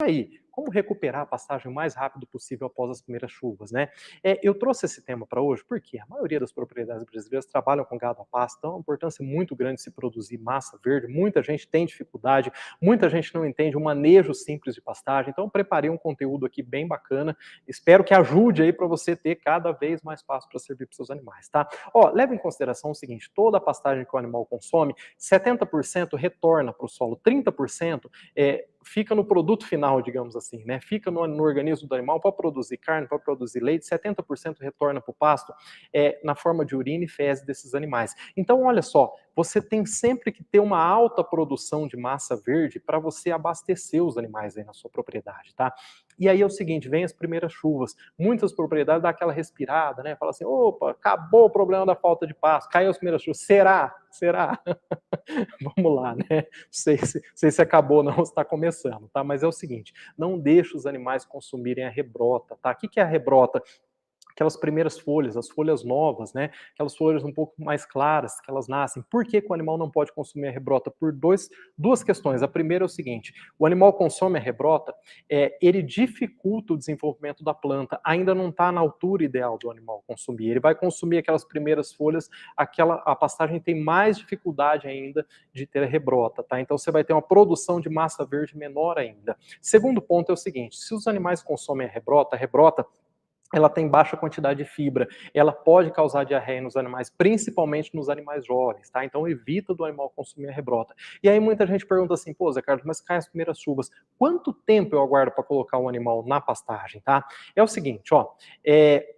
Aí, como recuperar a pastagem o mais rápido possível após as primeiras chuvas, né? Eu trouxe esse tema para hoje porque a maioria das propriedades brasileiras trabalham com gado a pasto, então é uma importância muito grande se produzir massa verde. Muita gente tem dificuldade, muita gente não entende o manejo simples de pastagem. Então, preparei um conteúdo aqui bem bacana. Espero que ajude aí para você ter cada vez mais pasto para servir para seus animais, tá? Ó, leva em consideração o seguinte: toda a pastagem que o animal consome, 70% retorna para o solo, 30% fica no produto final, digamos assim, né? Fica no organismo do animal para produzir carne, para produzir leite, 70% retorna para o pasto na forma de urina e fezes desses animais. Então, olha só, você tem sempre que ter uma alta produção de massa verde para você abastecer os animais aí na sua propriedade, tá? E aí é o seguinte, vem as primeiras chuvas, muitas propriedades dão aquela respirada, né? Fala assim, opa, acabou o problema da falta de pasto, caiu as primeiras chuvas, será? Será? Vamos lá, né? Sei se acabou não, está começando, tá? Mas é o seguinte, não deixe os animais consumirem a rebrota, tá? O que é a rebrota? Aquelas primeiras folhas, as folhas novas, né? Aquelas folhas um pouco mais claras que elas nascem. Por que que o animal não pode consumir a rebrota? Por duas questões. A primeira é o seguinte: o animal consome a rebrota, ele dificulta o desenvolvimento da planta. Ainda não está na altura ideal do animal consumir. Ele vai consumir aquelas primeiras folhas, a pastagem tem mais dificuldade ainda de ter a rebrota, tá? Então você vai ter uma produção de massa verde menor ainda. Segundo ponto é o seguinte: se os animais consomem a rebrota ela tem baixa quantidade de fibra, ela pode causar diarreia nos animais, principalmente nos animais jovens, tá? Então evita do animal consumir a rebrota. E aí muita gente pergunta assim, pô, Zé Carlos, mas cai as primeiras chuvas, quanto tempo eu aguardo para colocar o animal na pastagem, tá? É o seguinte, ó,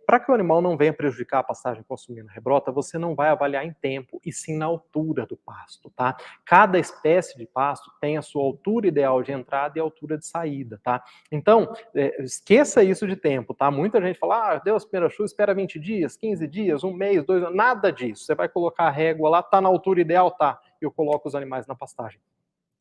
para que o animal não venha prejudicar a pastagem consumindo a rebrota, você não vai avaliar em tempo, e sim na altura do pasto, tá? Cada espécie de pasto tem a sua altura ideal de entrada e altura de saída, tá? Então, esqueça isso de tempo, tá? Muita gente fala, deu as primeiras chuvas, espera 20 dias, 15 dias, um mês, 2 anos, nada disso. Você vai colocar a régua lá, tá na altura ideal? Tá. Eu coloco os animais na pastagem.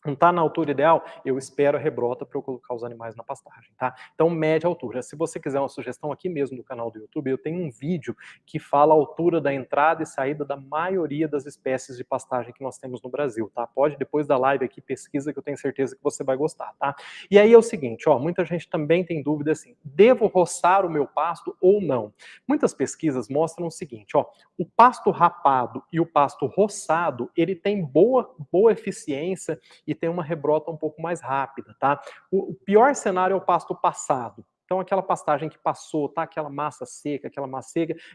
Não está na altura ideal, eu espero a rebrota para eu colocar os animais na pastagem, tá? Então, média altura. Se você quiser uma sugestão aqui mesmo no canal do YouTube, eu tenho um vídeo que fala a altura da entrada e saída da maioria das espécies de pastagem que nós temos no Brasil, tá? Pode, depois da live aqui, pesquisa que eu tenho certeza que você vai gostar, tá? E aí é o seguinte, ó, muita gente também tem dúvida assim, devo roçar o meu pasto ou não? Muitas pesquisas mostram o seguinte, ó, o pasto rapado e o pasto roçado, ele tem boa eficiência e tem uma rebrota um pouco mais rápida, tá? O pior cenário é o pasto passado. Então, aquela pastagem que passou, tá? Aquela massa seca,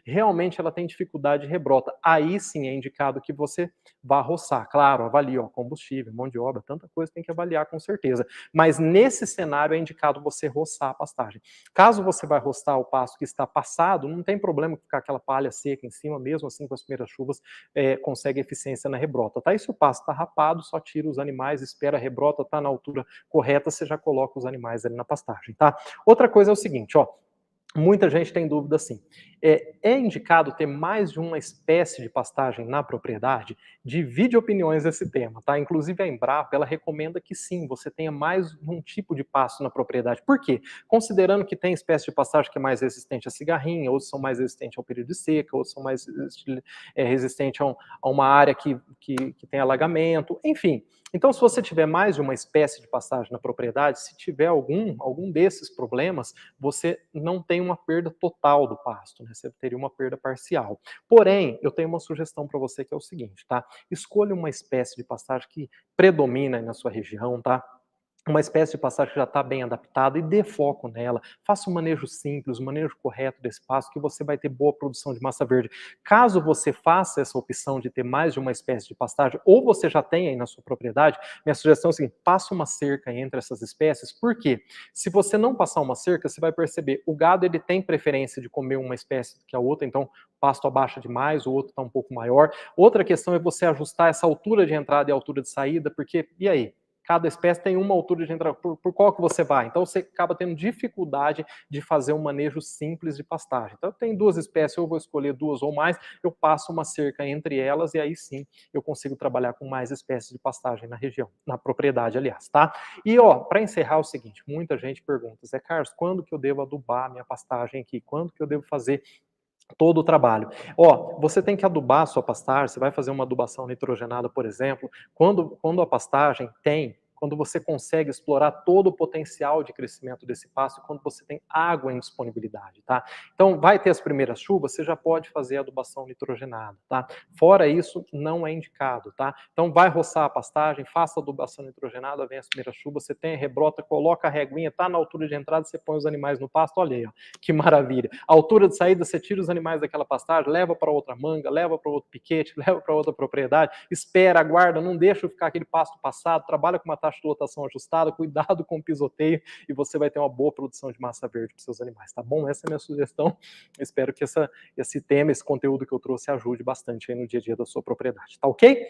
realmente ela tem dificuldade de rebrota. Aí sim é indicado que você vá roçar. Claro, avalie, ó, combustível, mão de obra, tanta coisa tem que avaliar com certeza. Mas nesse cenário é indicado você roçar a pastagem. Caso você vai roçar o pasto que está passado, não tem problema ficar aquela palha seca em cima, mesmo assim com as primeiras chuvas, consegue eficiência na rebrota, tá? E se o pasto está rapado, só tira os animais, espera a rebrota, tá na altura correta, você já coloca os animais ali na pastagem, tá? Outra coisa é o seguinte, ó, muita gente tem dúvida assim. É indicado ter mais de uma espécie de pastagem na propriedade? Divide opiniões nesse tema, tá? Inclusive a Embrapa, ela recomenda que sim, você tenha mais de um tipo de pasto na propriedade. Por quê? Considerando que tem espécie de pastagem que é mais resistente à cigarrinha, outros são mais resistentes ao período de seca, outros são mais resistentes a uma área que tem alagamento, enfim. Então, se você tiver mais de uma espécie de pastagem na propriedade, se tiver algum desses problemas, você não tem uma perda total do pasto, né? Você teria uma perda parcial. Porém, eu tenho uma sugestão para você que é o seguinte, tá? Escolha uma espécie de pastagem que predomina na sua região, tá? Uma espécie de pastagem que já está bem adaptada e dê foco nela. Faça um manejo simples, um manejo correto desse pasto, que você vai ter boa produção de massa verde. Caso você faça essa opção de ter mais de uma espécie de pastagem, ou você já tem aí na sua propriedade, minha sugestão é a seguinte: passa uma cerca entre essas espécies. Por quê? Se você não passar uma cerca, você vai perceber, o gado ele tem preferência de comer uma espécie que a outra, então pasto abaixa demais, o outro está um pouco maior. Outra questão é você ajustar essa altura de entrada e altura de saída, porque, e aí? Cada espécie tem uma altura de entrada, por qual que você vai? Então você acaba tendo dificuldade de fazer um manejo simples de pastagem. Então tem duas espécies, eu vou escolher duas ou mais, eu passo uma cerca entre elas e aí sim eu consigo trabalhar com mais espécies de pastagem na região, na propriedade, aliás, tá? E ó, para encerrar é o seguinte, muita gente pergunta, Zé Carlos, quando que eu devo adubar a minha pastagem aqui? Quando que eu devo fazer todo o trabalho? Ó, você tem que adubar a sua pastagem, você vai fazer uma adubação nitrogenada, por exemplo, quando a pastagem tem quando você consegue explorar todo o potencial de crescimento desse pasto, quando você tem água em disponibilidade, tá? Então, vai ter as primeiras chuvas, você já pode fazer adubação nitrogenada, tá? Fora isso, não é indicado, tá? Então, vai roçar a pastagem, faça adubação nitrogenada, vem as primeiras chuvas, você tem a rebrota, coloca a reguinha, tá na altura de entrada, você põe os animais no pasto, olha aí, ó, que maravilha. A altura de saída, você tira os animais daquela pastagem, leva para outra manga, leva para outro piquete, leva para outra propriedade, espera, aguarda, não deixa ficar aquele pasto passado, trabalha com uma taxa de lotação ajustada, cuidado com o pisoteio, e você vai ter uma boa produção de massa verde para os seus animais, tá bom? Essa é a minha sugestão. Espero que esse tema, esse conteúdo que eu trouxe ajude bastante aí no dia a dia da sua propriedade, tá ok?